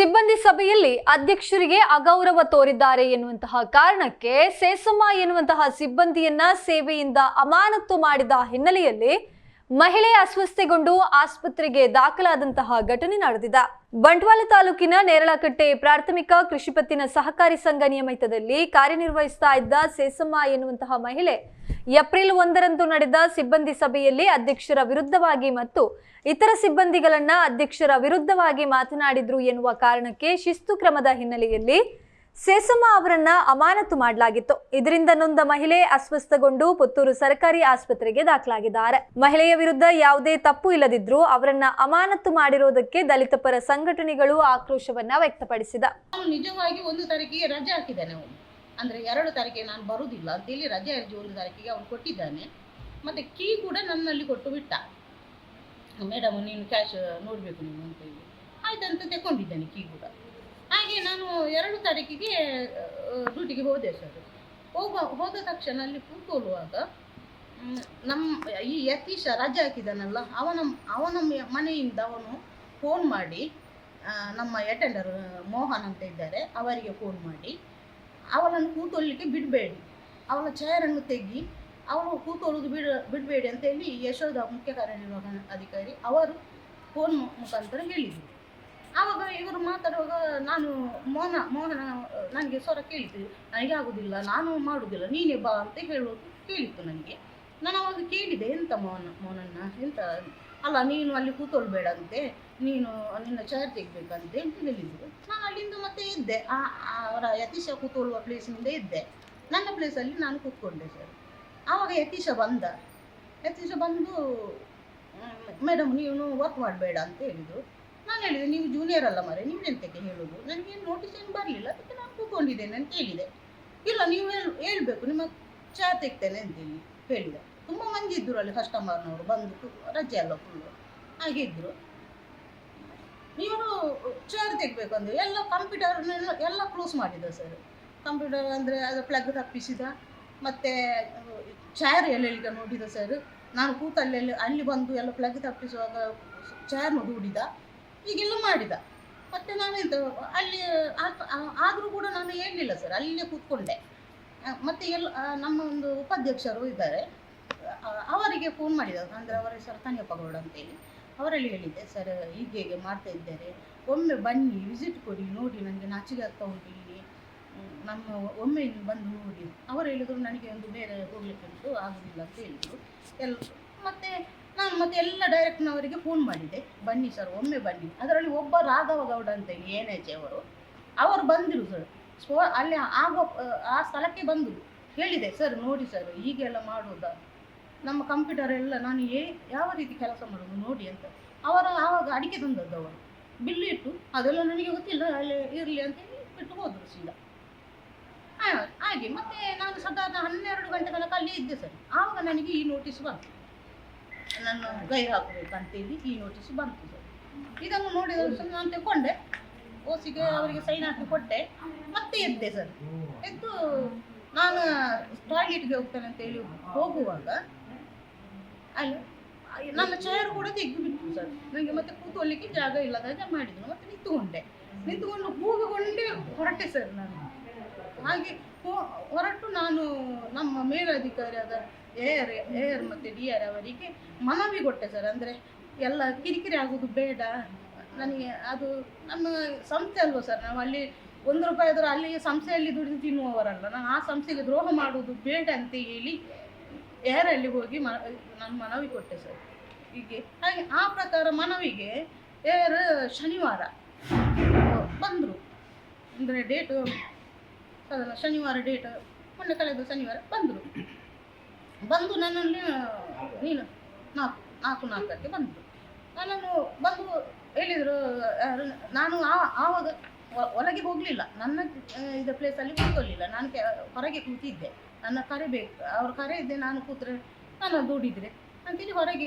ಸಿಬ್ಬಂದಿ ಸಭೆಯಲ್ಲಿ ಅಧ್ಯಕ್ಷರಿಗೆ ಅಗೌರವ ತೋರಿದ್ದಾರೆ ಎನ್ನುವಂತಹ ಕಾರಣಕ್ಕೆ ಸೇಸಮ್ಮ ಎನ್ನುವಂತಹ ಸಿಬ್ಬಂದಿಯನ್ನ ಸೇವೆಯಿಂದ ಅಮಾನತು ಮಾಡಿದ ಹಿನ್ನೆಲೆಯಲ್ಲಿ ಮಹಿಳೆ ಅಸ್ವಸ್ಥಗೊಂಡು ಆಸ್ಪತ್ರೆಗೆ ದಾಖಲಾದಂತಹ ಘಟನೆ ನಡೆದಿದೆ. ಬಂಟ್ವಾಳ ತಾಲೂಕಿನ ನೇರಳಕಟ್ಟೆ ಪ್ರಾಥಮಿಕ ಕೃಷಿ ಪತ್ತಿನ ಸಹಕಾರಿ ಸಂಘ ನಿಯಮಿತದಲ್ಲಿ ಕಾರ್ಯನಿರ್ವಹಿಸ್ತಾ ಇದ್ದ ಸೇಸಮ್ಮ ಎನ್ನುವಂತಹ ಮಹಿಳೆ ಏಪ್ರಿಲ್ 1ರಂದು ನಡೆದ ಸಿಬ್ಬಂದಿ ಸಭೆಯಲ್ಲಿ ಅಧ್ಯಕ್ಷರ ವಿರುದ್ಧವಾಗಿ ಮತ್ತು ಇತರ ಸಿಬ್ಬಂದಿಗಳನ್ನ ಅಧ್ಯಕ್ಷರ ವಿರುದ್ಧವಾಗಿ ಮಾತನಾಡಿದ್ರು ಎನ್ನುವ ಕಾರಣಕ್ಕೆ ಶಿಸ್ತು ಕ್ರಮದ ಹಿನ್ನೆಲೆಯಲ್ಲಿ ಸೇಸಮ್ಮ ಅವರನ್ನ ಅಮಾನತು ಮಾಡಲಾಗಿತ್ತು. ಇದರಿಂದ ನೊಂದ ಮಹಿಳೆ ಅಸ್ವಸ್ಥಗೊಂಡು ಪುತ್ತೂರು ಸರ್ಕಾರಿ ಆಸ್ಪತ್ರೆಗೆ ದಾಖಲಾಗಿದ್ದಾರೆ. ಮಹಿಳೆಯ ವಿರುದ್ಧ ಯಾವುದೇ ತಪ್ಪು ಇಲ್ಲದಿದ್ರೂ ಅವರನ್ನ ಅಮಾನತು ಮಾಡಿರೋದಕ್ಕೆ ದಲಿತ ಪರ ಸಂಘಟನೆಗಳು ಆಕ್ರೋಶವನ್ನ ವ್ಯಕ್ತಪಡಿಸಿದ. ನಿಜವಾಗಿ 1 ತಾರೀಕಿಗೆ ರಜೆ ಹಾಕಿದ್ದಾನೆ ಅವನು, ಅಂದ್ರೆ 2 ತಾರೀಕಿಗೆ ನಾನು ಬರುವುದಿಲ್ಲ ಅಂತೇಳಿ ರಜೆ ಅರ್ಜಿ 1 ತಾರೀಕಿಗೆ ಅವನು ಕೊಟ್ಟಿದ್ದಾನೆ. ಮತ್ತೆ ಕೀ ಕೂಡ ನನ್ನಲ್ಲಿ ಕೊಟ್ಟು ಬಿಟ್ಟ. ಮೇಡಮ್ ನೀನು ಕ್ಯಾಶ್ ನೋಡಬೇಕು ನೀನು ಅಂತ ಹೇಳಿ ಆಯ್ತಂತ ತಗೊಂಡಿದ್ದಾನೆ ಕೀ ಕೂಡ. ಹಾಗೆ ನಾನು 2 ತಾರೀಕಿಗೆ ಡ್ಯೂಟಿಗೆ ಹೋದೆ ಸರ್. ಹೋದ ತಕ್ಷಣ ಅಲ್ಲಿ ಕೂತ್ಕೊಳ್ಳುವಾಗ ನಮ್ಮ ಈ ಯತೀಶ ರಜೆ ಹಾಕಿದ್ದಾನಲ್ಲ, ಅವನ ಮನೆಯಿಂದ ಅವನು ಫೋನ್ ಮಾಡಿ ನಮ್ಮ ಅಟೆಂಡರ್ ಮೋಹನ್ ಅಂತ ಇದ್ದಾರೆ ಅವರಿಗೆ ಫೋನ್ ಮಾಡಿ ಅವಳನ್ನು ಕೂತ್ಕೊಳ್ಳಲಿಕ್ಕೆ ಬಿಡಬೇಡಿ, ಅವಳ ಚೇರನ್ನು ತೆಗಿ, ಅವಳು ಕೂತ್ಕೊಳ್ಳೋದು ಬಿಡಬೇಡಿ ಅಂತೇಳಿ ಯಶೋಧ ಮುಖ್ಯ ಕಾರ್ಯನಿರ್ವಹಣಾ ಅಧಿಕಾರಿ ಅವರು ಫೋನ್ ಮುಖಾಂತರ ಹೇಳಿದರು. ಆವಾಗ ಇವರು ಮಾತಾಡುವಾಗ ನಾನು ಮೋಹನ ನನಗೆ ಸ್ವರ ಕೇಳಿತು, ನನಗೆ ಆಗೋದಿಲ್ಲ, ನಾನು ಮಾಡೋದಿಲ್ಲ, ನೀನೇ ಬಾ ಅಂತ ಹೇಳೋದು ಕೇಳಿತ್ತು ನನಗೆ. ನಾನು ಅವಾಗ ಕೇಳಿದೆ, ಎಂತ ಮೋಹನನ್ನ ಎಂತ ಅಲ್ಲ, ನೀನು ಅಲ್ಲಿ ಕೂತ್ಕೊಳ್ಬೇಡಂತೆ, ನೀನು ನಿನ್ನ ಚೇರ್ ತೆಗಿಬೇಕಂತೆ ಅಂತ ಹೇಳಿದರು. ನಾನು ಅಲ್ಲಿಂದ ಮತ್ತೆ ಇದ್ದೆ, ಅವರ ಯತೀಶ ಕೂತ್ಕೊಳ್ಳುವ ಪ್ಲೇಸಿಂದ ಇದ್ದೆ. ನನ್ನ ಪ್ಲೇಸಲ್ಲಿ ನಾನು ಕೂತ್ಕೊಂಡೆ ಸರ್. ಆವಾಗ ಯತೀಶ ಬಂದು ಮೇಡಮ್ ನೀವು ವರ್ಕ್ ಮಾಡಬೇಡ ಅಂತ ಹೇಳಿದರು. ನಾನು ಹೇಳಿದೆ, ನೀವು ಜೂನಿಯರ್ ಅಲ್ಲ ಮರೆ, ನೀವು ಎಂತಕ್ಕೆ ಹೇಳೋದು, ನನಗೇನು ನೋಟಿಸ್ ಏನು ಬರಲಿಲ್ಲ, ಅದಕ್ಕೆ ನಾನು ಕೂತ್ಕೊಂಡಿದ್ದೇನೆ ಅಂತ ಹೇಳಿದೆ. ಇಲ್ಲ ನೀವು ಹೇಳ್ಬೇಕು, ನಿಮ್ಮ ಚೇರ್ ತೆಗ್ತೇನೆ ಅಂತೇಳಿ ಹೇಳಿದೆ. ತುಂಬ ಮಂದಿ ಇದ್ದರು ಅಲ್ಲಿ ಕಸ್ಟಮರ್ನವರು ಬಂದು, ರಜೆ ಅಲ್ಲ ಫುಲ್ಲು ಹಾಗೆ ಇದ್ದರು. ಇವರು ಚೇರ್ ತೆಗಬೇಕು ಅಂದರೆ ಎಲ್ಲ ಕಂಪ್ಯೂಟರ್ನೆಲ್ಲ ಎಲ್ಲ ಕ್ಲೋಸ್ ಮಾಡಿದ ಸರ್. ಕಂಪ್ಯೂಟರ್ ಅಂದರೆ ಅದು ಪ್ಲಗ್ ತಪ್ಪಿಸಿದ, ಮತ್ತು ಚೇರ್ ಎಲ್ಲೆಲ್ಲಿಗೆ ನೋಡಿದ ಸರ್. ನಾನು ಕೂತಲ್ಲೆಲ್ಲ ಅಲ್ಲಿ ಬಂದು ಎಲ್ಲ ಪ್ಲಗ್ ತಪ್ಪಿಸುವಾಗ ಚೇರ್ನ ಹೂಡಿದ, ಹೀಗೆಲ್ಲ ಮಾಡಿದ. ಮತ್ತು ನಾನೆಂತ ಅಲ್ಲಿ ಆದರೂ ಕೂಡ ನಾನು ಹೇಳಲಿಲ್ಲ ಸರ್, ಅಲ್ಲೇ ಕೂತ್ಕೊಂಡೆ. ಮತ್ತು ನಮ್ಮ ಒಂದು ಉಪಾಧ್ಯಕ್ಷರು ಇದ್ದಾರೆ, ಅವರಿಗೆ ಫೋನ್ ಮಾಡಿದ, ಅಂದರೆ ಅವರ ಹೆಸರು ತನಿಯಪ್ಪ ಗೌಡ ಅಂತೇಳಿ. ಅವರಲ್ಲಿ ಹೇಳಿದ್ದೆ, ಸರ್ ಹೀಗೆ ಮಾಡ್ತಾ ಇದ್ದಾರೆ, ಒಮ್ಮೆ ಬನ್ನಿ ವಿಸಿಟ್ ಕೊಡಿ, ನೋಡಿ ನನಗೆ ನಾಚಿಕೆ ಆಗ್ತಾ ಉಂಟು ಇಲ್ಲಿ, ನಮ್ಮ ಒಮ್ಮೆ ಬಂದು ನೋಡಿ. ಅವರು ಹೇಳಿದರು, ನನಗೆ ಒಂದು ಬೇರೆ ಹೋಗ್ಲಿಕ್ಕೆ ಉಂಟು, ಆಗೋದಿಲ್ಲ ಅಂತ ಹೇಳಿದರು ಮತ್ತು ನಾನು ಮತ್ತೆ ಎಲ್ಲ ಡೈರೆಕ್ಟ್ನವರಿಗೆ ಫೋನ್ ಮಾಡಿದೆ, ಬನ್ನಿ ಸರ್ ಒಮ್ಮೆ ಬನ್ನಿ. ಅದರಲ್ಲಿ ಒಬ್ಬ ರಾಘವ ಗೌಡ ಅಂತೇಳಿ ಏನೇಚೆ ಅವರು ಬಂದರು ಸರ್. ಅಲ್ಲಿ ಆ ಸ್ಥಳಕ್ಕೆ ಬಂದರು. ಹೇಳಿದೆ, ಸರ್ ನೋಡಿ ಸರ್ ಹೀಗೆಲ್ಲ ಮಾಡೋದಾ, ನಮ್ಮ ಕಂಪ್ಯೂಟರ್ ಎಲ್ಲ ನಾನು ಯಾವ ರೀತಿ ಕೆಲಸ ಮಾಡೋದು ನೋಡಿ ಅಂತ. ಆವಾಗ ಅಡಿಕೆ ತಂದದ್ದು ಅವರು ಬಿಲ್ಲು ಇಟ್ಟು, ಅದೆಲ್ಲ ನನಗೆ ಗೊತ್ತಿಲ್ಲ, ಅಲ್ಲಿ ಇರಲಿ ಅಂತೇಳಿ ಬಿಟ್ಟು ಹೋದರು ಸೀದಾ. ಹಾಗೆ ಮತ್ತೆ ನಾನು ಸಾಧಾರಣ 12 ಗಂಟೆ ತನಕ ಅಲ್ಲಿ ಇದ್ದೆ ಸರ್. ಆವಾಗ ನನಗೆ ಈ ನೋಟಿಸ್ ಬಂತು, ನಾನು ಗೈರು ಹಾಕಬೇಕಂತೇಳಿ ಈ ನೋಟಿಸ್ ಬಂತು ಸರ್. ಇದನ್ನು ನೋಡಿದ ನಾನು ತಗೊಂಡೆ, ಓಸಿಗೆ ಅವರಿಗೆ ಸೈನ್ ಹಾಕಿ ಕೊಟ್ಟೆ, ಮತ್ತೆ ಎದ್ದೆ ಸರ್. ಎದ್ದು ನಾನು ಟಾಯ್ಲೆಟ್ಗೆ ಹೋಗ್ತೇನೆ ಅಂತೇಳಿ ಹೋಗುವಾಗ ಅಲ್ಲಿ ನನ್ನ ಚೇರ್ ಕೂಡ ತೆಗೆದುಬಿಟ್ಟು ಸರ್. ನನಗೆ ಮತ್ತೆ ಕೂತ್ಕೊಳ್ಳಿಕ್ಕೆ ಜಾಗ ಇಲ್ಲದಾಗ ಮಾಡಿದ್ರು. ಮತ್ತೆ ನಿಂತುಕೊಂಡು ಕೂಗಿಕೊಂಡೇ ಹೊರಟೆ ಸರ್ ನಾನು. ಹಾಗೆ ಹೊರಟು ನಾನು ನಮ್ಮ ಮೇಲಧಿಕಾರಿಯಾದ AR ಮತ್ತು DR ಅವರಿಗೆ ಮನವಿ ಕೊಟ್ಟೆ ಸರ್. ಅಂದರೆ ಎಲ್ಲ ಕಿರಿಕಿರಿ ಆಗೋದು ಬೇಡ, ನನಗೆ ಅದು ನಮ್ಮ ಸಂಸ್ಥೆ ಅಲ್ವ ಸರ್, ನಾವು ಅಲ್ಲಿ 1 ರೂಪಾಯಿ ಆದರೂ ಅಲ್ಲಿ ಸಂಸ್ಥೆಯಲ್ಲಿ ದುಡಿದು ತಿನ್ನುವವರಲ್ಲ, ನಾನು ಆ ಸಂಸ್ಥೆಗೆ ದ್ರೋಹ ಮಾಡುವುದು ಬೇಡ ಅಂತ ಹೇಳಿ AR ಹೋಗಿ ನಾನು ಮನವಿ ಕೊಟ್ಟೆ ಸರ್. ಹೀಗೆ ಹಾಗೆ ಆ ಪ್ರಕಾರ ಮನವಿಗೆ AR ಶನಿವಾರ ಬಂದರು. ಅಂದರೆ ಡೇಟು ಶನಿವಾರ, ಡೇಟ್ ಮೊನ್ನೆ ಕಳೆದ ಶನಿವಾರ ಬಂದು ನನ್ನಲ್ಲಿ ನೀನು 4:04ಕ್ಕೆ ಬಂದರು. ನನ್ನನ್ನು ಬಂದು ಹೇಳಿದರು, ನಾನು ಆವಾಗ ಒಳಗೆ ಹೋಗಲಿಲ್ಲ, ನನ್ನ ಇದು ಪ್ಲೇಸಲ್ಲಿ ಕೂತ್ಕೊಳ್ಳಿಲ್ಲ, ನಾನು ಹೊರಗೆ ಕೂತಿದ್ದೆ. ನನ್ನ ಕರೆ ಬೇಕು, ಅವ್ರ ಕರೆ ಇದ್ದೆ, ನಾನು ಕೂತ್ರೆ ನಾನು ದುಡಿದ್ರೆ ಅಂತೇಳಿ ಹೊರಗೆ